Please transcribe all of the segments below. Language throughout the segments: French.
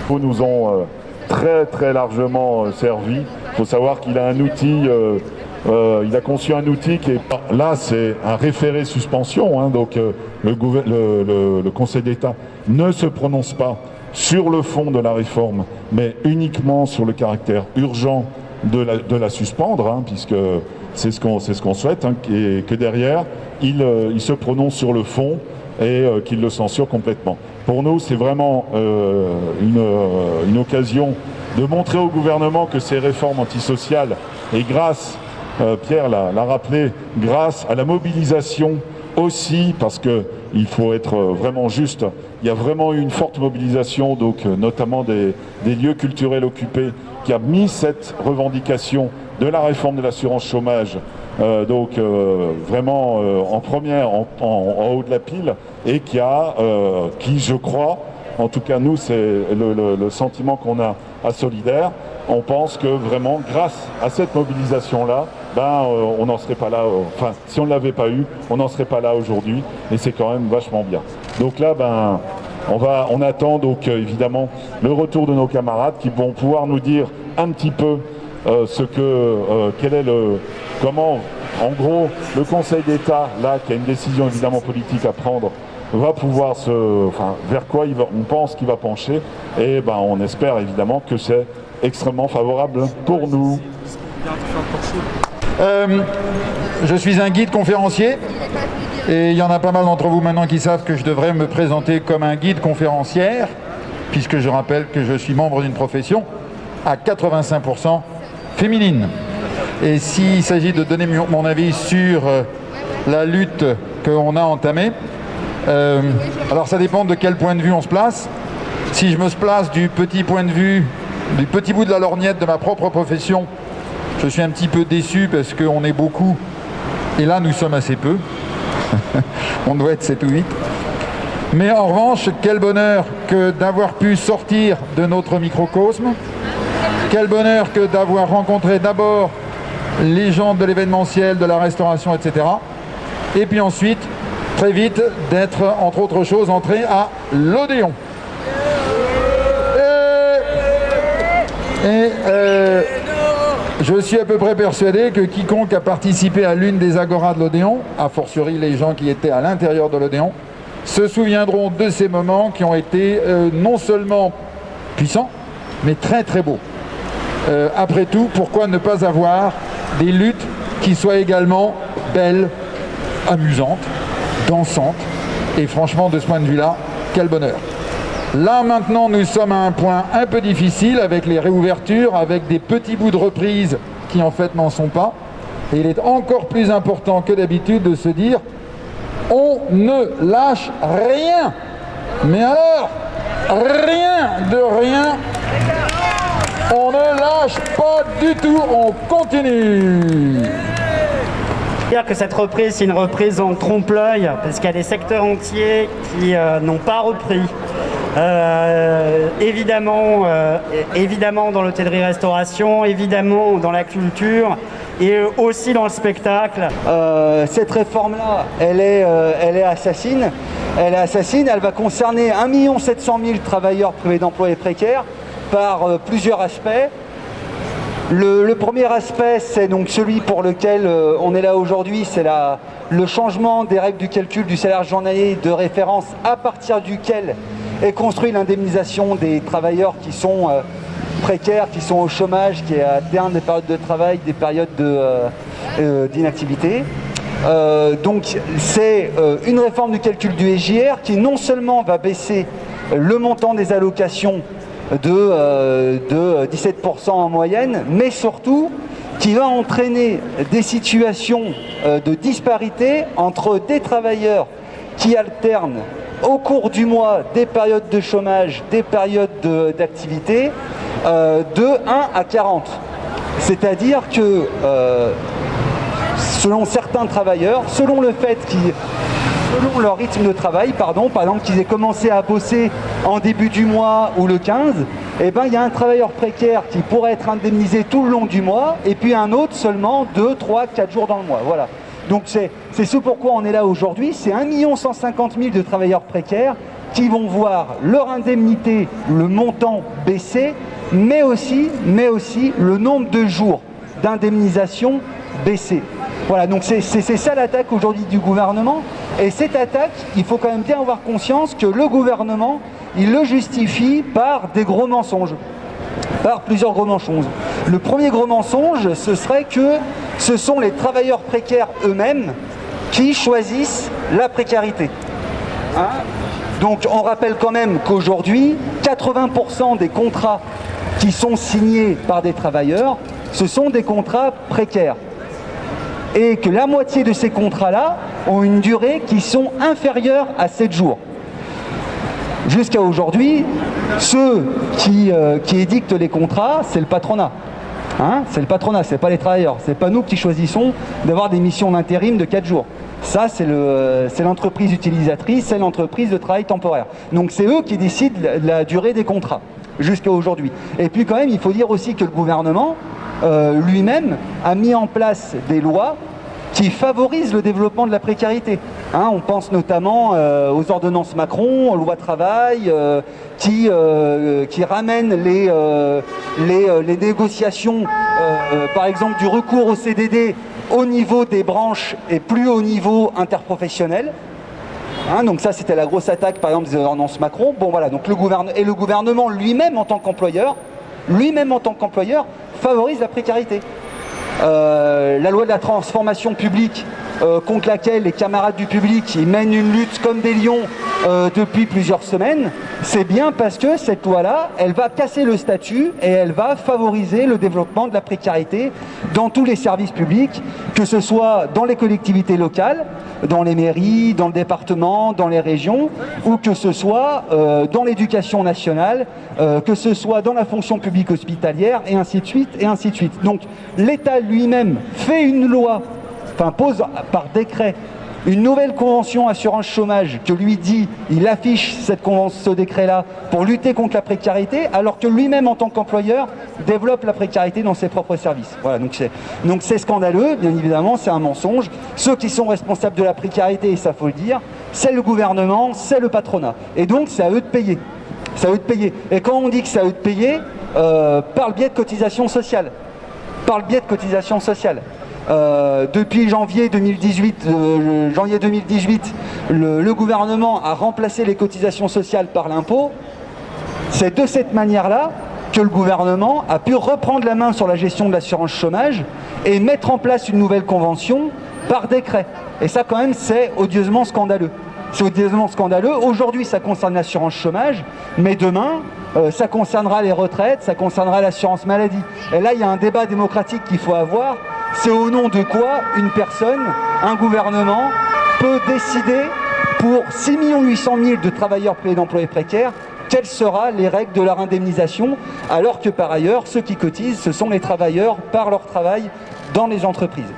nous ont très largement servi. Il faut savoir qu'il a un outil, il a conçu un outil qui est... Là, c'est un référé suspension, hein, donc le Conseil d'État ne se prononce pas sur le fond de la réforme, mais uniquement sur le caractère urgent de la suspendre, hein, puisque c'est ce qu'on souhaite, hein, et que derrière, il se prononce sur le fond et qu'il le censure complètement. Pour nous, c'est vraiment une occasion de montrer au gouvernement que ces réformes antisociales, et grâce, Pierre l'a rappelé, grâce à la mobilisation aussi, parce qu'il faut être vraiment juste, il y a vraiment eu une forte mobilisation, donc notamment des lieux culturels occupés, qui a mis cette revendication de la réforme de l'assurance chômage vraiment en première, en haut de la pile, et qui, je crois, en tout cas nous, c'est le sentiment qu'on a à Solidaire, on pense que vraiment, grâce à cette mobilisation-là, on n'en serait pas là, enfin, si on ne l'avait pas eu, on n'en serait pas là aujourd'hui, et c'est quand même vachement bien. Donc là, on attend donc évidemment le retour de nos camarades qui vont pouvoir nous dire un petit peu comment, en gros, le Conseil d'État, là, qui a une décision évidemment politique à prendre, va pouvoir vers quoi on pense qu'il va pencher, et on espère évidemment que c'est extrêmement favorable pour nous. Je suis un guide conférencier, et il y en a pas mal d'entre vous maintenant qui savent que je devrais me présenter comme un guide conférencière, puisque je rappelle que je suis membre d'une profession à 85% féminine. Et s'il s'agit de donner mon avis sur la lutte qu'on a entamée, alors ça dépend de quel point de vue on se place. Si je me place du petit point de vue, du petit bout de la lorgnette de ma propre profession, je suis un petit peu déçu parce qu'on est beaucoup, et là nous sommes assez peu. On doit être 7 ou 8. Mais en revanche, quel bonheur que d'avoir pu sortir de notre microcosme. Quel bonheur que d'avoir rencontré d'abord les gens de l'événementiel, de la restauration, etc. Et puis ensuite, très vite, d'être, entre autres choses, entré à l'Odéon. Je suis à peu près persuadé que quiconque a participé à l'une des agoras de l'Odéon, a fortiori les gens qui étaient à l'intérieur de l'Odéon, se souviendront de ces moments qui ont été non seulement puissants, mais très beaux. Après tout, pourquoi ne pas avoir des luttes qui soient également belles, amusantes, dansantes, et franchement, de ce point de vue-là, quel bonheur. Là, maintenant, nous sommes à un point un peu difficile avec les réouvertures, avec des petits bouts de reprise qui, en fait, n'en sont pas. Et il est encore plus important que d'habitude de se dire on ne lâche rien. Mais alors, rien de rien. On ne lâche pas du tout, on continue. Dire que cette reprise, c'est une reprise en trompe-l'œil, parce qu'il y a des secteurs entiers qui n'ont pas repris. Évidemment dans l'hôtellerie-restauration, évidemment dans la culture et aussi dans le spectacle. Cette réforme-là, elle est assassine. Elle va concerner 1 700 000 travailleurs privés d'emploi et précaires par plusieurs aspects. Le premier aspect, c'est donc celui pour lequel on est là aujourd'hui, c'est le changement des règles du calcul du salaire journalier de référence à partir duquel est construite l'indemnisation des travailleurs qui sont précaires, qui sont au chômage, qui alternent des périodes de travail, des périodes d'inactivité. Donc c'est une réforme du calcul du SGR qui non seulement va baisser le montant des allocations de 17% en moyenne, mais surtout qui va entraîner des situations de disparité entre des travailleurs qui alternent au cours du mois des périodes de chômage, des périodes d'activité, de 1 à 40. C'est-à-dire que selon certains travailleurs, selon leur rythme de travail, par exemple qu'ils aient commencé à bosser en début du mois ou le 15, il y a un travailleur précaire qui pourrait être indemnisé tout le long du mois, et puis un autre seulement 2, 3, 4 jours dans le mois. Voilà. Donc c'est ce pourquoi on est là aujourd'hui, c'est 1 150 000 de travailleurs précaires qui vont voir leur indemnité, le montant baisser, mais aussi le nombre de jours d'indemnisation baisser. Voilà, donc c'est ça l'attaque aujourd'hui du gouvernement. Et cette attaque, il faut quand même bien avoir conscience que le gouvernement, il le justifie par des gros mensonges. Par plusieurs gros mensonges. Le premier gros mensonge, ce serait que ce sont les travailleurs précaires eux-mêmes qui choisissent la précarité. Hein? Donc on rappelle quand même qu'aujourd'hui, 80% des contrats qui sont signés par des travailleurs, ce sont des contrats précaires. Et que la moitié de ces contrats-là ont une durée qui sont inférieures à 7 jours. Jusqu'à aujourd'hui, ceux qui édictent les contrats, c'est le patronat. Hein, c'est le patronat, c'est pas les travailleurs. C'est pas nous qui choisissons d'avoir des missions d'intérim de 4 jours. Ça, c'est l'entreprise utilisatrice, c'est l'entreprise de travail temporaire. Donc c'est eux qui décident la durée des contrats, jusqu'à aujourd'hui. Et puis quand même, il faut dire aussi que le gouvernement, lui-même, a mis en place des lois qui favorisent le développement de la précarité. Hein, on pense notamment aux ordonnances Macron, aux lois travail, qui ramènent les négociations, par exemple du recours au CDD au niveau des branches et plus au niveau interprofessionnel. Hein, donc ça, c'était la grosse attaque, par exemple, des ordonnances Macron. Bon voilà, donc le gouvernement lui-même en tant qu'employeur, favorise la précarité. La loi de la transformation publique, contre laquelle les camarades du public ils mènent une lutte comme des lions depuis plusieurs semaines, c'est bien parce que cette loi-là, elle va casser le statut et elle va favoriser le développement de la précarité dans tous les services publics, que ce soit dans les collectivités locales, dans les mairies, dans le département, dans les régions, ou que ce soit dans l'éducation nationale, que ce soit dans la fonction publique hospitalière, et ainsi de suite, et ainsi de suite. Donc l'État lui-même fait une loi, pose par décret une nouvelle convention assurance chômage que lui dit, il affiche ce décret-là pour lutter contre la précarité, alors que lui-même en tant qu'employeur développe la précarité dans ses propres services. Voilà, donc c'est scandaleux, bien évidemment, c'est un mensonge. Ceux qui sont responsables de la précarité, et ça faut le dire, c'est le gouvernement, c'est le patronat. Et donc c'est à eux de payer. C'est à eux de payer. Et quand on dit que c'est à eux de payer, par le biais de cotisations sociales. Par le biais de cotisations sociales. Depuis janvier 2018, le gouvernement a remplacé les cotisations sociales par l'impôt. C'est de cette manière-là que le gouvernement a pu reprendre la main sur la gestion de l'assurance chômage et mettre en place une nouvelle convention par décret. Et ça, quand même, c'est odieusement scandaleux. C'est odieusement scandaleux. Aujourd'hui, ça concerne l'assurance chômage, mais demain, ça concernera les retraites, ça concernera l'assurance maladie. Et là, il y a un débat démocratique qu'il faut avoir. C'est au nom de quoi une personne, un gouvernement, peut décider pour 6 800 000 de travailleurs payés d'employés précaires, quelles seront les règles de leur indemnisation, alors que par ailleurs, ceux qui cotisent, ce sont les travailleurs par leur travail dans les entreprises.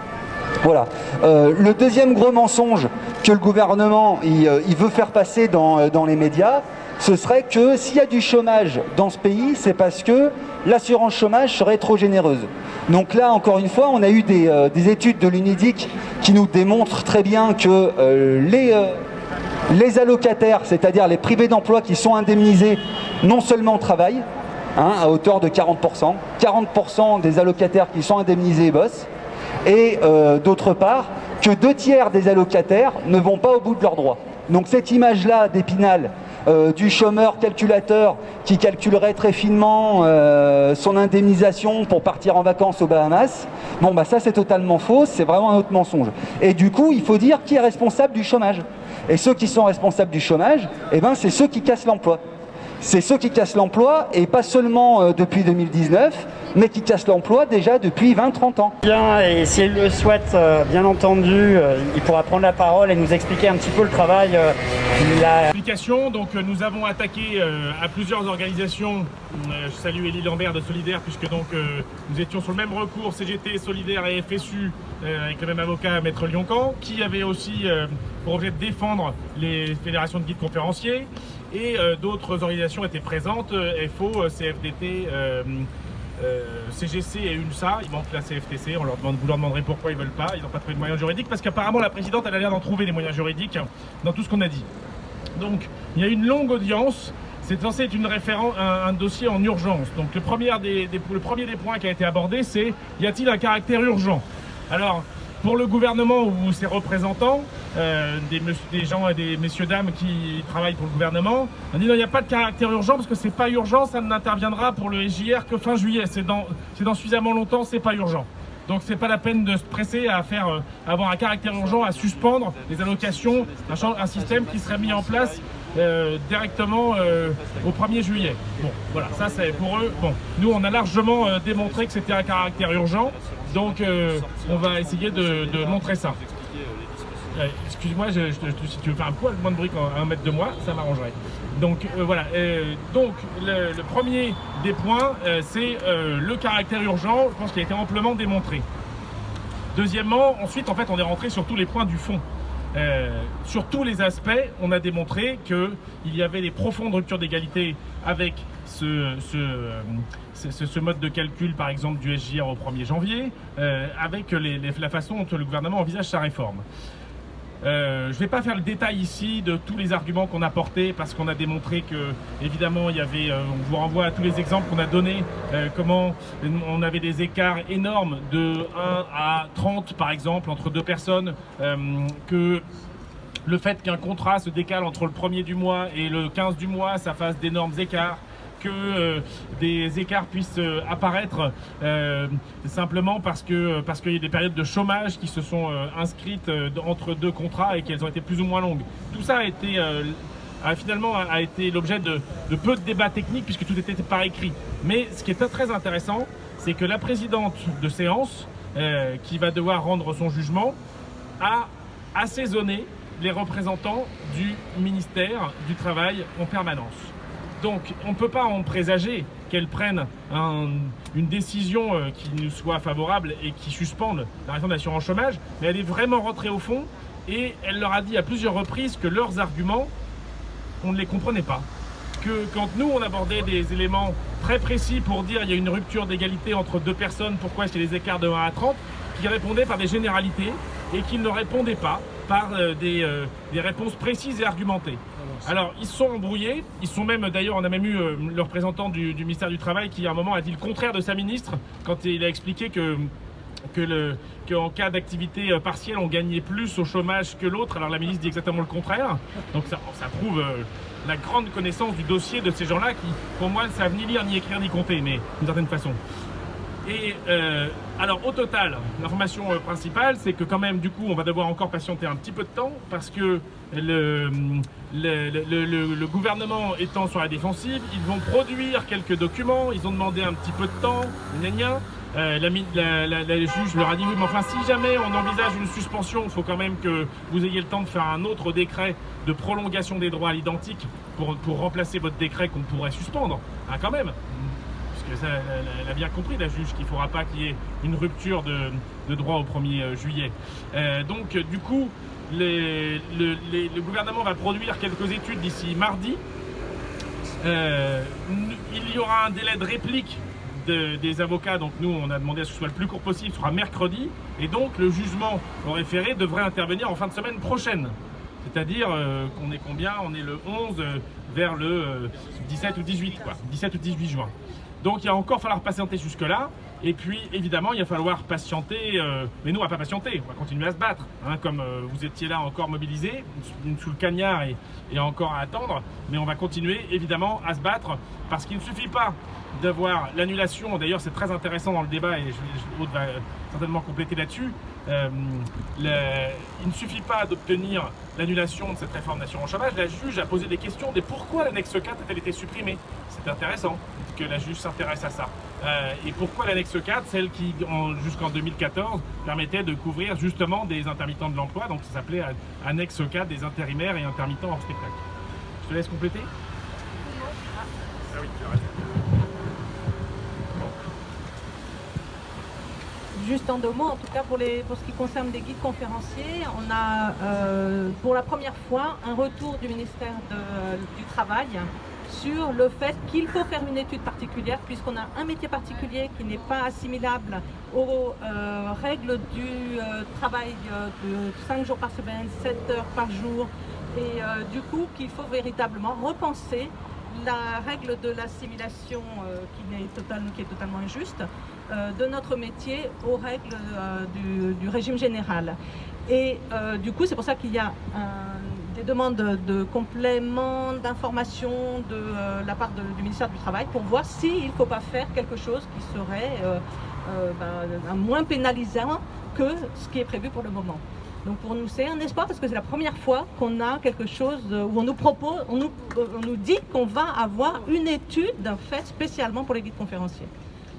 Voilà. Le deuxième gros mensonge que le gouvernement il veut faire passer dans les médias, ce serait que s'il y a du chômage dans ce pays, c'est parce que l'assurance chômage serait trop généreuse. Donc là, encore une fois, on a eu des études de l'UNEDIC qui nous démontrent très bien que les allocataires, c'est-à-dire les privés d'emploi qui sont indemnisés, non seulement travaillent, à hauteur de 40%, 40% des allocataires qui sont indemnisés bossent, et d'autre part, que 2/3 des allocataires ne vont pas au bout de leurs droits. Donc cette image-là d'Épinal, du chômeur calculateur qui calculerait très finement son indemnisation pour partir en vacances aux Bahamas, bon bah ça c'est totalement faux, c'est vraiment un autre mensonge. Et du coup, il faut dire qui est responsable du chômage. Et ceux qui sont responsables du chômage, eh ben, c'est ceux qui cassent l'emploi. C'est ceux qui cassent l'emploi, et pas seulement depuis 2019, mais qui cassent l'emploi déjà depuis 20-30 ans. Bien, et s'il le souhaite, bien entendu, il pourra prendre la parole et nous expliquer un petit peu le travail qu'il a. Donc nous avons attaqué à plusieurs organisations. Je salue Élie Lambert de Solidaire, puisque donc nous étions sur le même recours, CGT, Solidaire et FSU, avec le même avocat, Maître Lioncan, qui avait aussi pour objet de défendre les fédérations de guides conférenciers. Et d'autres organisations étaient présentes, FO, CFDT, CGC et UNSA. Il manque la CFTC, vous leur demanderez pourquoi ils ne veulent pas. Ils n'ont pas trouvé de moyens juridiques, parce qu'apparemment la présidente elle a l'air d'en trouver des moyens juridiques dans tout ce qu'on a dit. Donc Il y a une longue audience. C'est censé être un dossier en urgence. Donc le premier des points qui a été abordé, c'est y a-t-il un caractère urgent? Alors, pour le gouvernement ou ses représentants, des gens et des messieurs dames qui travaillent pour le gouvernement, on dit non, il n'y a pas de caractère urgent parce que c'est pas urgent, ça n'interviendra pour le SJR que fin juillet. C'est dans suffisamment longtemps, c'est pas urgent. Donc c'est pas la peine de se presser à avoir un caractère urgent, à suspendre les allocations, un système qui serait mis en place directement au 1er juillet. Bon, voilà, ça c'est pour eux. Bon, nous on a largement démontré que c'était un caractère urgent, donc on va essayer de montrer ça. Excuse-moi, si tu veux faire un poil moins de bruit à 1 mètre de moi, ça m'arrangerait. Donc voilà, donc le premier des points, c'est le caractère urgent. Je pense qu'il a été amplement démontré. Deuxièmement, ensuite, en fait, on est rentré sur tous les points du fond. Sur tous les aspects, on a démontré qu'il y avait des profondes ruptures d'égalité avec ce mode de calcul, par exemple, du SJR au 1er janvier, avec la façon dont le gouvernement envisage sa réforme. Je ne vais pas faire le détail ici de tous les arguments qu'on a portés parce qu'on a démontré que, évidemment, il y avait, on vous renvoie à tous les exemples qu'on a donnés, comment on avait des écarts énormes de 1 à 30 par exemple entre deux personnes, que le fait qu'un contrat se décale entre le 1er du mois et le 15 du mois, ça fasse d'énormes écarts. Que des écarts puissent apparaître simplement parce qu'il y a des périodes de chômage qui se sont inscrites entre deux contrats et qu'elles ont été plus ou moins longues. Tout ça finalement a été l'objet de peu de débats techniques puisque tout était par écrit. Mais ce qui est très intéressant, c'est que la présidente de séance, qui va devoir rendre son jugement, a assaisonné les représentants du ministère du Travail en permanence. Donc on ne peut pas en présager qu'elle prenne une décision qui nous soit favorable et qui suspende la réforme de l'assurance chômage, mais elle est vraiment rentrée au fond et elle leur a dit à plusieurs reprises que leurs arguments, on ne les comprenait pas. Que quand nous on abordait des éléments très précis pour dire il y a une rupture d'égalité entre deux personnes, pourquoi est-ce qu'il y a des écarts de 1 à 30, qu'ils répondaient par des généralités et qu'ils ne répondaient pas par des réponses précises et argumentées. Alors, ils se sont embrouillés, ils sont même, d'ailleurs, on a même eu le représentant du ministère du Travail qui, à un moment, a dit le contraire de sa ministre quand il a expliqué qu'en cas d'activité partielle, on gagnait plus au chômage que l'autre. Alors, la ministre dit exactement le contraire. Donc, ça prouve la grande connaissance du dossier de ces gens-là qui, pour moi, ne savent ni lire, ni écrire, ni compter, mais d'une certaine façon. Et alors au total, l'information principale, c'est que quand même du coup on va devoir encore patienter un petit peu de temps parce que le gouvernement étant sur la défensive, ils vont produire quelques documents, ils ont demandé un petit peu de temps, la juge leur a dit oui mais enfin si jamais on envisage une suspension, il faut quand même que vous ayez le temps de faire un autre décret de prolongation des droits à l'identique pour remplacer votre décret qu'on pourrait suspendre, quand même. Elle a bien compris, la juge, qu'il ne faudra pas qu'il y ait une rupture de droit au 1er juillet. Donc, du coup, le gouvernement va produire quelques études d'ici mardi. Il y aura un délai de réplique des avocats, donc nous, on a demandé à ce que ce soit le plus court possible, ce sera mercredi. Et donc, le jugement au référé devrait intervenir en fin de semaine prochaine. C'est-à-dire qu'on est combien? On est le 11 vers le 17 ou 18, quoi. 17 ou 18 juin. Donc il va encore falloir patienter jusque-là, et puis évidemment il va falloir patienter, mais nous on va pas patienter, on va continuer à se battre, comme vous étiez là encore mobilisés, sous le cagnard et encore à attendre, mais on va continuer évidemment à se battre, parce qu'il ne suffit pas d'avoir l'annulation, d'ailleurs c'est très intéressant dans le débat, et Aude va certainement compléter là-dessus, il ne suffit pas d'obtenir l'annulation de cette réforme d'assurance chômage, la juge a posé des questions de pourquoi l'annexe 4 a-t-elle été supprimée. C'est intéressant que la juge s'intéresse à ça. Et pourquoi l'annexe 4, celle qui, jusqu'en 2014, permettait de couvrir justement des intermittents de l'emploi, donc ça s'appelait annexe 4 des intérimaires et intermittents hors spectacle. Je te laisse compléter. Ah oui, tu as raison. Juste en 2 mots, en tout cas pour ce qui concerne les guides conférenciers, on a pour la première fois un retour du ministère du Travail sur le fait qu'il faut faire une étude particulière puisqu'on a un métier particulier qui n'est pas assimilable aux règles du travail de 5 jours par semaine, 7 heures par jour et du coup qu'il faut véritablement repenser la règle de l'assimilation qui est totalement injuste de notre métier aux règles du régime général. Et du coup, c'est pour ça qu'il y a des demandes de compléments d'informations de la part du ministère du Travail pour voir s'il ne faut pas faire quelque chose qui serait moins pénalisant que ce qui est prévu pour le moment. Donc pour nous, c'est un espoir parce que c'est la première fois qu'on a quelque chose où on nous propose, on nous dit qu'on va avoir une étude faite spécialement pour les guides conférenciers.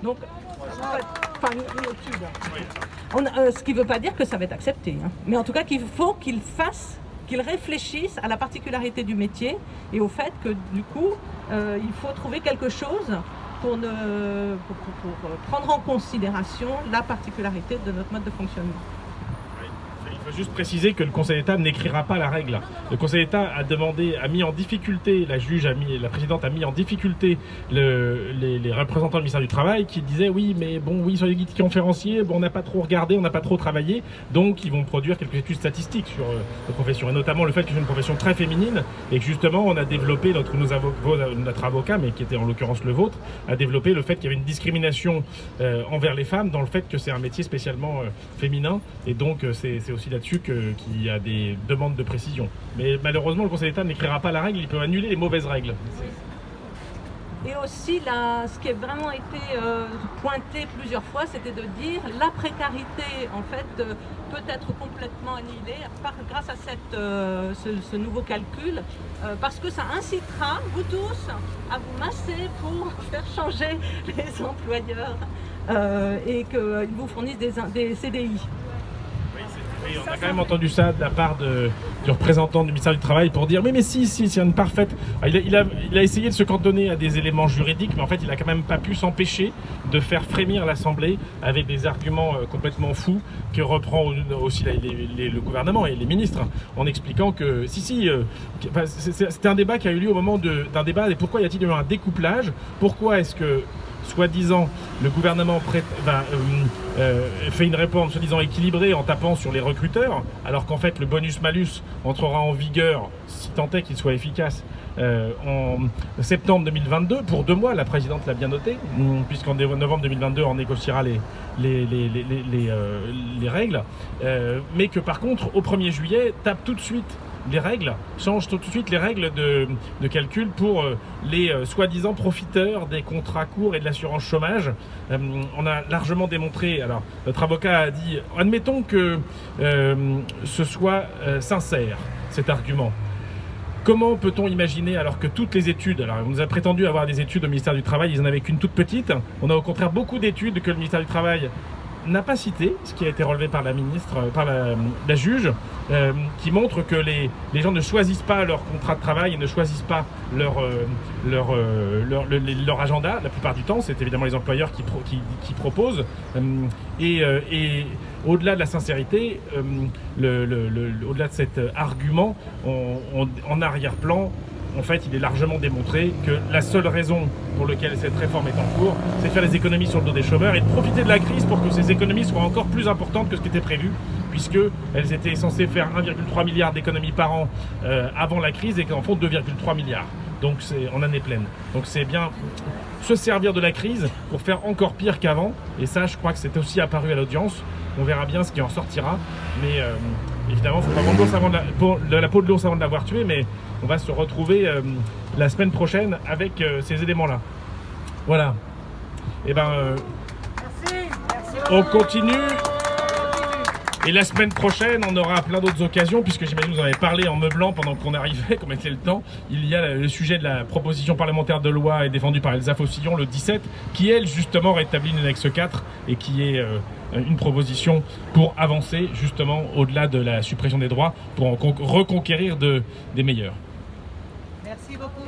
Donc, enfin, une étude. Ce qui ne veut pas dire que ça va être accepté, hein. Mais en tout cas qu'il faut qu'ils réfléchissent à la particularité du métier et au fait que du coup, il faut trouver quelque chose pour prendre en considération la particularité de notre mode de fonctionnement. Il faut juste préciser que le Conseil d'État n'écrira pas la règle. Le Conseil d'État a mis en difficulté, la présidente a mis en difficulté les représentants du ministère du Travail qui disaient oui, mais bon, oui, sur les guides conférenciers, bon, on n'a pas trop regardé, on n'a pas trop travaillé, donc ils vont produire quelques études statistiques sur la profession, et notamment le fait que c'est une profession très féminine et que justement on a développé, notre avocat, mais qui était en l'occurrence le vôtre, a développé le fait qu'il y avait une discrimination envers les femmes dans le fait que c'est un métier spécialement féminin, et donc c'est aussi là-dessus qu'il y a des demandes de précision. Mais malheureusement, le Conseil d'État n'écrira pas la règle, il peut annuler les mauvaises règles. Et aussi, ce qui a vraiment été pointé plusieurs fois, c'était de dire la précarité, en fait, peut être complètement annihilée grâce à ce nouveau calcul, parce que ça incitera, vous tous, à vous masser pour faire changer les employeurs et qu'ils vous fournissent des CDI. Oui, on a quand même entendu ça de la part du représentant du ministère du Travail pour dire mais si, c'est une parfaite... Il a essayé de se cantonner à des éléments juridiques, mais en fait il a quand même pas pu s'empêcher de faire frémir l'Assemblée avec des arguments complètement fous que reprend aussi le gouvernement et les ministres, en expliquant que c'était un débat qui a eu lieu au moment d'un débat, et pourquoi y a-t-il eu un découplage, pourquoi est-ce que soi-disant, le gouvernement fait une réponse soi-disant équilibrée en tapant sur les recruteurs, alors qu'en fait le bonus-malus entrera en vigueur, si tant est qu'il soit efficace, en septembre 2022, pour 2 mois, la présidente l'a bien noté, puisqu'en novembre 2022 on négociera les règles, mais que par contre au 1er juillet tape tout de suite les règles, change tout de suite les règles de calcul pour les soi-disant profiteurs des contrats courts et de l'assurance chômage. On a largement démontré, alors notre avocat a dit, admettons que ce soit sincère cet argument. Comment peut-on imaginer, alors que toutes les études, alors on nous a prétendu avoir des études au ministère du Travail, ils n'en avaient qu'une toute petite, on a au contraire beaucoup d'études que le ministère du Travail n'a pas cité, ce qui a été relevé par la ministre, par la juge, qui montre que les gens ne choisissent pas leur contrat de travail et ne choisissent pas leur agenda. La plupart du temps, c'est évidemment les employeurs qui proposent. Et au-delà de la sincérité, au-delà de cet argument, en arrière-plan, en fait, il est largement démontré que la seule raison pour laquelle cette réforme est en cours, c'est de faire des économies sur le dos des chômeurs et de profiter de la crise pour que ces économies soient encore plus importantes que ce qui était prévu, puisqu'elles étaient censées faire 1,3 milliard d'économies par an avant la crise et qu'en font 2,3 milliards. Donc c'est en année pleine. Donc c'est bien se servir de la crise pour faire encore pire qu'avant. Et ça, je crois que c'est aussi apparu à l'audience. On verra bien ce qui en sortira. Mais évidemment, il ne faut pas vendre la peau de l'ours avant de l'avoir tué, mais on va se retrouver la semaine prochaine avec ces éléments-là. Voilà. Et merci. On continue. Et la semaine prochaine, on aura plein d'autres occasions, puisque j'imagine que vous en avez parlé en meublant pendant qu'on arrivait, comme était le temps. Il y a le sujet de la proposition parlementaire de loi défendue par Elsa Faucillon, le 17, qui, elle, justement, rétablit une annexe 4 et qui est une proposition pour avancer, justement, au-delà de la suppression des droits, pour en reconquérir des meilleurs. Merci beaucoup.